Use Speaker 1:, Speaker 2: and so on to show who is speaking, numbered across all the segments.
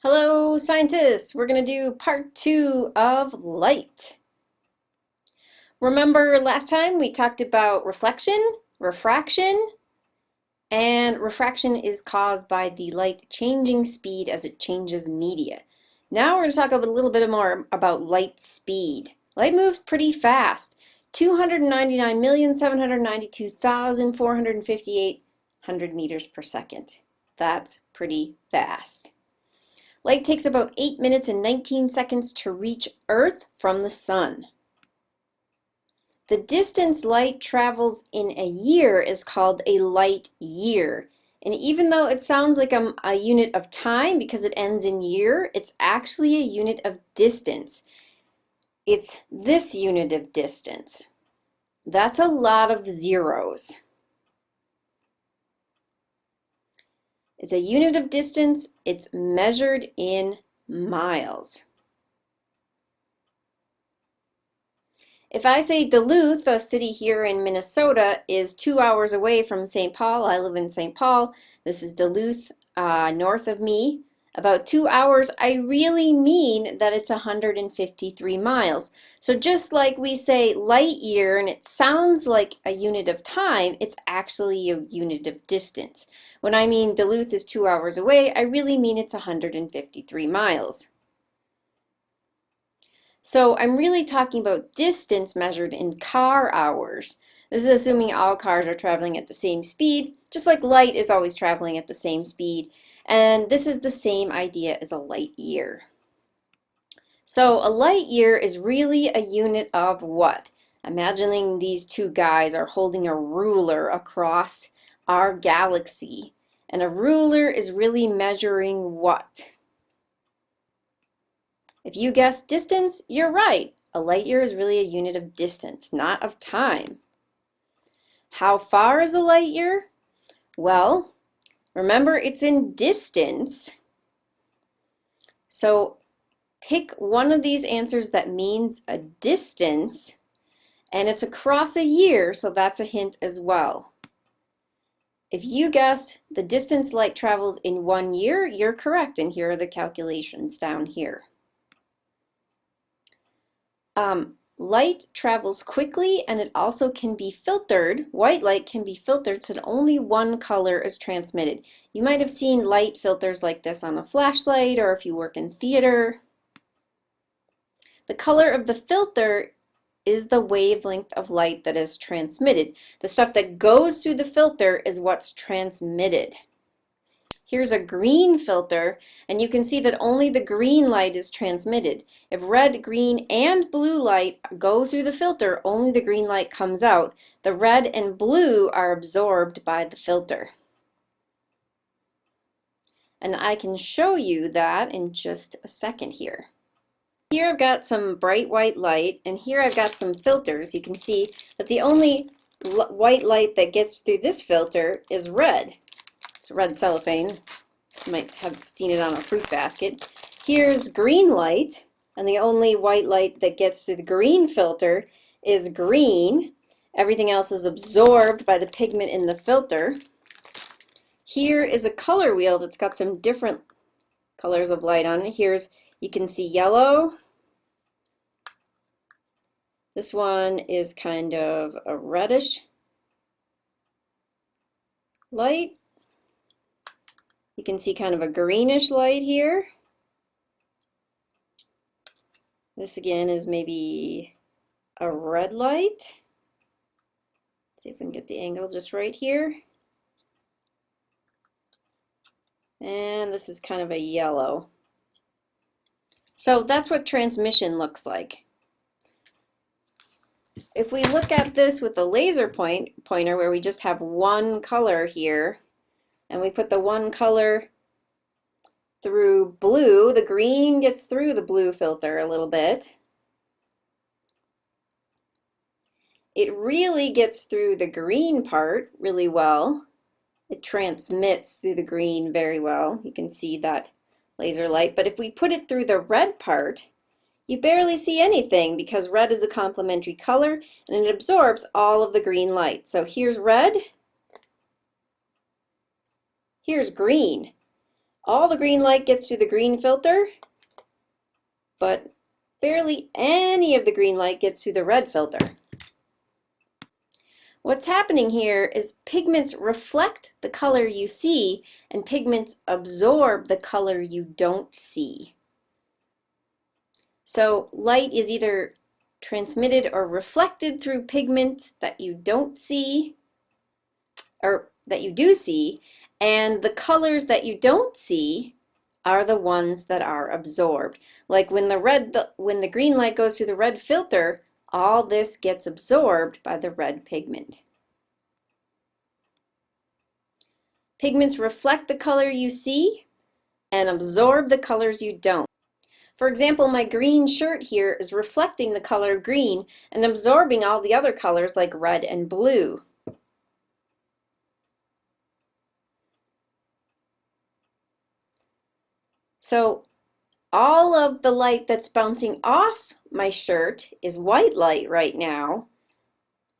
Speaker 1: Hello, scientists! We're going to do part 2 of light. Remember last time we talked about reflection, refraction, and refraction is caused by the light changing speed as it changes media. Now we're going to talk a little bit more about light speed. Light moves pretty fast. 299,792,458 meters per second. That's pretty fast. Light takes about 8 minutes and 19 seconds to reach Earth from the sun. The distance light travels in a year is called a light year. And even though it sounds like a unit of time because it ends in year, it's actually a unit of distance. It's this unit of distance. That's a lot of zeros. It's a unit of distance. It's measured in miles. If I say Duluth, a city here in Minnesota, is 2 hours away from St. Paul, I live in St. Paul, this is Duluth, north of me, about 2 hours, I really mean that it's 153 miles. So just like we say light year and it sounds like a unit of time, it's actually a unit of distance. When I mean Duluth is 2 hours away, I really mean it's 153 miles. So I'm really talking about distance measured in car hours. This is assuming all cars are traveling at the same speed, just like light is always traveling at the same speed. And this is the same idea as a light year. So a light year is really a unit of what? Imagining these two guys are holding a ruler across our galaxy. And a ruler is really measuring what? If you guessed distance, you're right. A light year is really a unit of distance, not of time. How far is a light year? Well, remember it's in distance. So pick one of these answers that means a distance, and it's across a year, so that's a hint as well. If you guessed the distance light travels in 1 year, you're correct, and here are the calculations down here. Light travels quickly and it also can be filtered. White light can be filtered so that only one color is transmitted. You might have seen light filters like this on a flashlight or if you work in theater. The color of the filter is the wavelength of light that is transmitted. The stuff that goes through the filter is what's transmitted. Here's a green filter, and you can see that only the green light is transmitted. If red, green, and blue light go through the filter, only the green light comes out. The red and blue are absorbed by the filter. And I can show you that in just a second here. Here I've got some bright white light, and here I've got some filters. You can see that the only white light that gets through this filter is red. It's red cellophane. You might have seen it on a fruit basket. Here's green light, and the only white light that gets through the green filter is green. Everything else is absorbed by the pigment in the filter. Here is a color wheel that's got some different colors of light on it. You can see yellow. This one is kind of a reddish light. You can see kind of a greenish light here. This again is maybe a red light. Let's see if we can get the angle just right here. And this is kind of a yellow. So that's what transmission looks like. If we look at this with a laser pointer where we just have one color here, and we put the one color through blue, the green gets through the blue filter a little bit. It really gets through the green part really well. It transmits through the green very well. You can see that laser light. But if we put it through the red part, you barely see anything because red is a complementary color and it absorbs all of the green light. So here's red. Here's green. all the green light gets through the green filter, but barely any of the green light gets through the red filter. What's happening here is pigments reflect the color you see, and pigments absorb the color you don't see. So light is either transmitted or reflected through pigments that you don't see, or that you do see, and the colors that you don't see are the ones that are absorbed. Like when the green light goes through the red filter, all this gets absorbed by the red pigment. Pigments reflect the color you see and absorb the colors you don't. For example, my green shirt here is reflecting the color green and absorbing all the other colors like red and blue. So all of the light that's bouncing off my shirt is white light right now.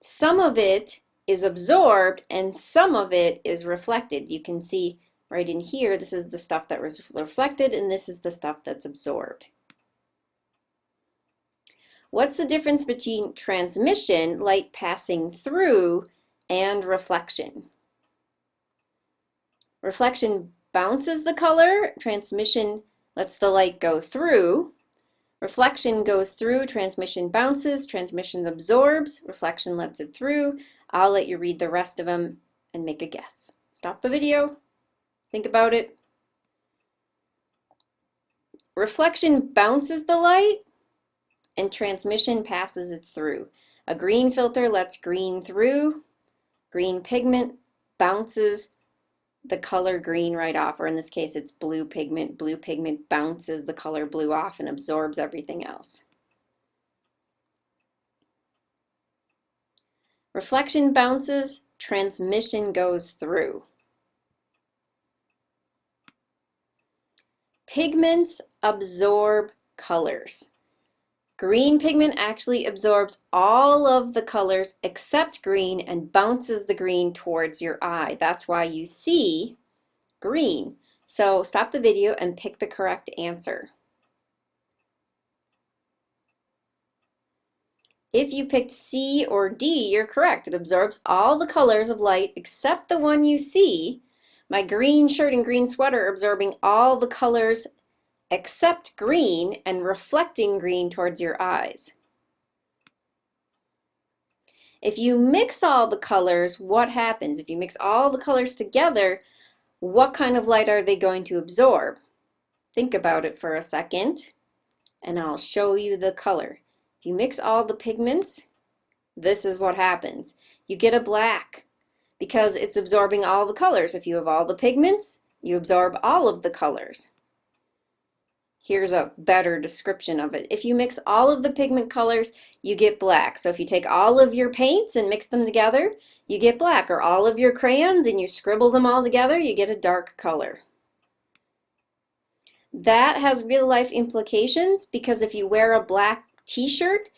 Speaker 1: Some of it is absorbed and some of it is reflected. You can see right in here, this is the stuff that was reflected and this is the stuff that's absorbed. What's the difference between transmission, light passing through, and reflection? Reflection bounces the color, transmission lets the light go through. Reflection goes through, transmission bounces, transmission absorbs, reflection lets it through. I'll let you read the rest of them and make a guess. Stop the video, think about it. Reflection bounces the light and transmission passes it through. A green filter lets green through. Green pigment bounces the color green right off, or in this case it's blue pigment. Blue pigment bounces the color blue off and absorbs everything else. Reflection bounces, transmission goes through. Pigments absorb colors. Green pigment actually absorbs all of the colors except green and bounces the green towards your eye. That's why you see green. So stop the video and pick the correct answer. If you picked C or D, you're correct. It absorbs all the colors of light except the one you see. My green shirt and green sweater absorbing all the colors except green and reflecting green towards your eyes. If you mix all the colors, what happens? If you mix all the colors together, what kind of light are they going to absorb? Think about it for a second, and I'll show you the color. If you mix all the pigments, this is what happens. You get a black because it's absorbing all the colors. If you have all the pigments, you absorb all of the colors. Here's a better description of it. If you mix all of the pigment colors, you get black. So if you take all of your paints and mix them together, you get black. Or all of your crayons and you scribble them all together, you get a dark color. That has real life implications because if you wear a black t-shirt,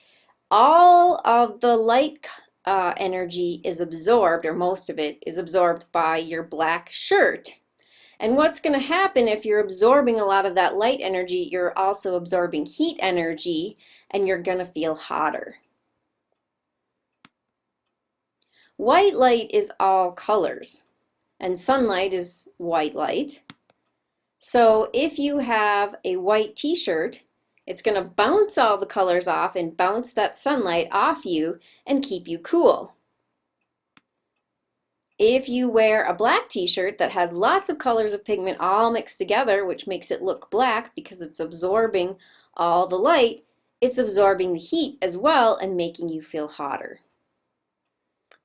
Speaker 1: all of the light energy is absorbed, or most of it is absorbed by your black shirt. And what's going to happen if you're absorbing a lot of that light energy, you're also absorbing heat energy and you're going to feel hotter. White light is all colors and sunlight is white light. So if you have a white t-shirt, it's going to bounce all the colors off and bounce that sunlight off you and keep you cool. If you wear a black t-shirt that has lots of colors of pigment all mixed together, which makes it look black because it's absorbing all the light, it's absorbing the heat as well and making you feel hotter.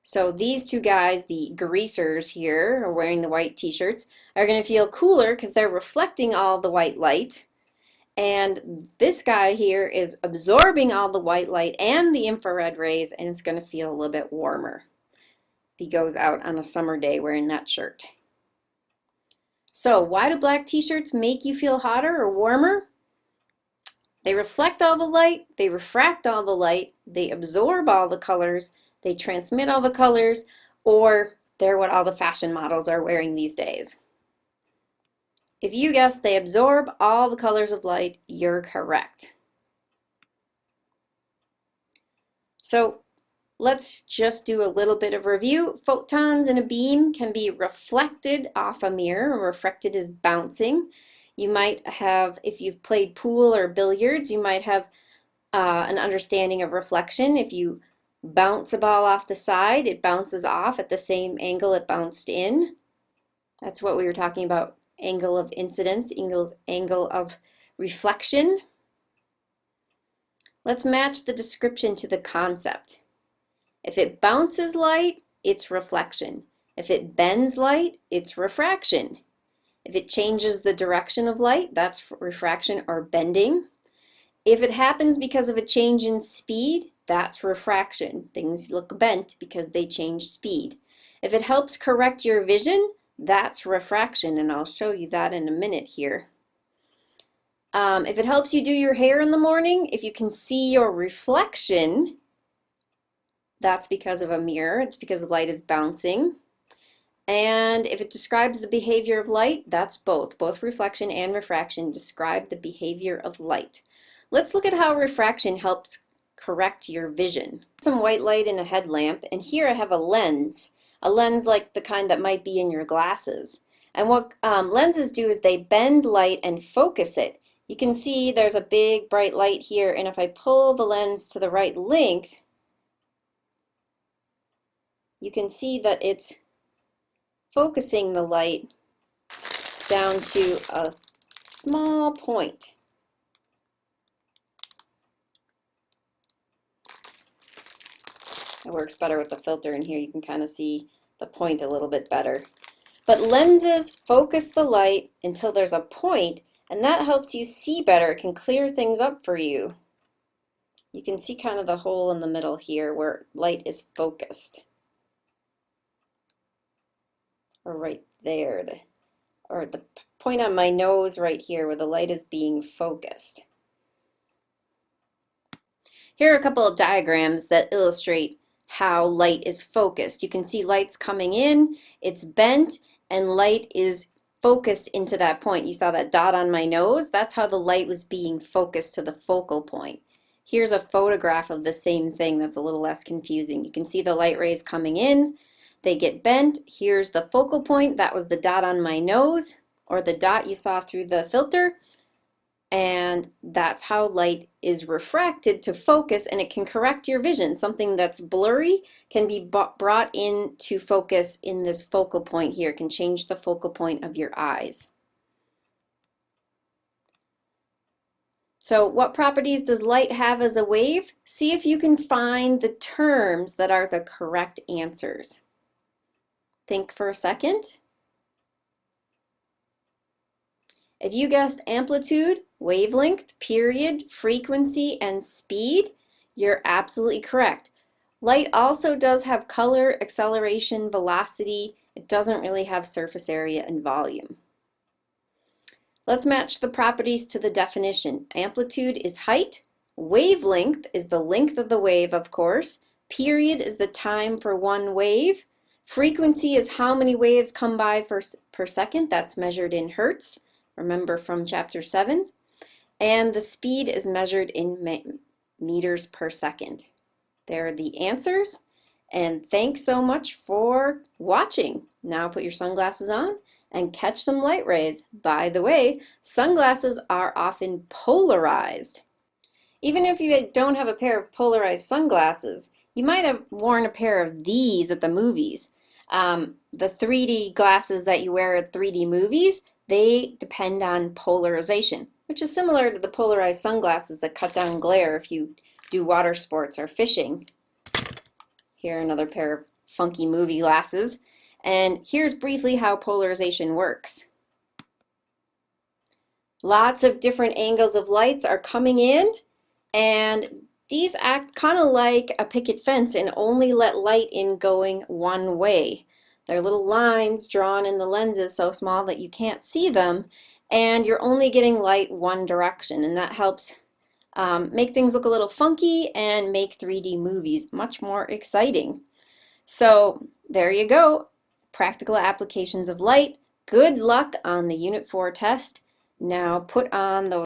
Speaker 1: So these two guys, the greasers here, are wearing the white t-shirts, are going to feel cooler because they're reflecting all the white light. And this guy here is absorbing all the white light and the infrared rays, and it's going to feel a little bit warmer if he goes out on a summer day wearing that shirt. So why do black t-shirts make you feel hotter or warmer? They reflect all the light, they refract all the light, they absorb all the colors, they transmit all the colors, or they're what all the fashion models are wearing these days. If you guessed they absorb all the colors of light, you're correct. So let's just do a little bit of review. Photons in a beam can be reflected off a mirror. Refracted is bouncing. You might have, if you've played pool or billiards, you might have an understanding of reflection. If you bounce a ball off the side, it bounces off at the same angle it bounced in. That's what we were talking about, angle of incidence, angle of reflection. Let's match the description to the concept. If it bounces light, it's reflection. If it bends light, it's refraction. If it changes the direction of light, that's refraction or bending. If it happens because of a change in speed, that's refraction. Things look bent because they change speed. If it helps correct your vision, that's refraction, and I'll show you that in a minute here. If it helps you do your hair in the morning, if you can see your reflection, that's because of a mirror. It's because light is bouncing. And if it describes the behavior of light, that's both. Both reflection and refraction describe the behavior of light. Let's look at how refraction helps correct your vision. Some white light in a headlamp, and here I have a lens like the kind that might be in your glasses. And what lenses do is they bend light and focus it. You can see there's a big bright light here, and if I pull the lens to the right length, you can see that it's focusing the light down to a small point. It works better with the filter in here. You can kind of see the point a little bit better. But lenses focus the light until there's a point, and that helps you see better. It can clear things up for you. You can see kind of the hole in the middle here where light is focused. Or right there, or the point on my nose right here where the light is being focused. Here are a couple of diagrams that illustrate how light is focused. You can see light's coming in, it's bent, and light is focused into that point. You saw that dot on my nose? That's how the light was being focused to the focal point. Here's a photograph of the same thing that's a little less confusing. You can see the light rays coming in, they get bent. Here's the focal point. That was the dot on my nose, or the dot you saw through the filter. And that's how light is refracted to focus, and it can correct your vision. Something that's blurry can be brought into focus in this focal point here. It can change the focal point of your eyes. So what properties does light have as a wave? See if you can find the terms that are the correct answers. Think for a second. If you guessed amplitude, wavelength, period, frequency, and speed, you're absolutely correct. Light also does have color, acceleration, velocity. It doesn't really have surface area and volume. Let's match the properties to the definition. Amplitude is height. Wavelength is the length of the wave, of course. Period is the time for one wave. Frequency is how many waves come by per second. That's measured in hertz. Remember from chapter 7. And the speed is measured in meters per second. There are the answers. And thanks so much for watching. Now put your sunglasses on and catch some light rays. By the way, sunglasses are often polarized. Even if you don't have a pair of polarized sunglasses, you might have worn a pair of these at the movies. The 3D glasses that you wear at 3D movies, they depend on polarization, which is similar to the polarized sunglasses that cut down glare if you do water sports or fishing. Here, another pair of funky movie glasses. And here's briefly how polarization works. Lots of different angles of lights are coming in, and these act kind of like a picket fence and only let light in going one way. They're little lines drawn in the lenses so small that you can't see them, and you're only getting light one direction, and that helps make things look a little funky and make 3D movies much more exciting. So there you go, practical applications of light. Good luck on the Unit 4 test. Now put on those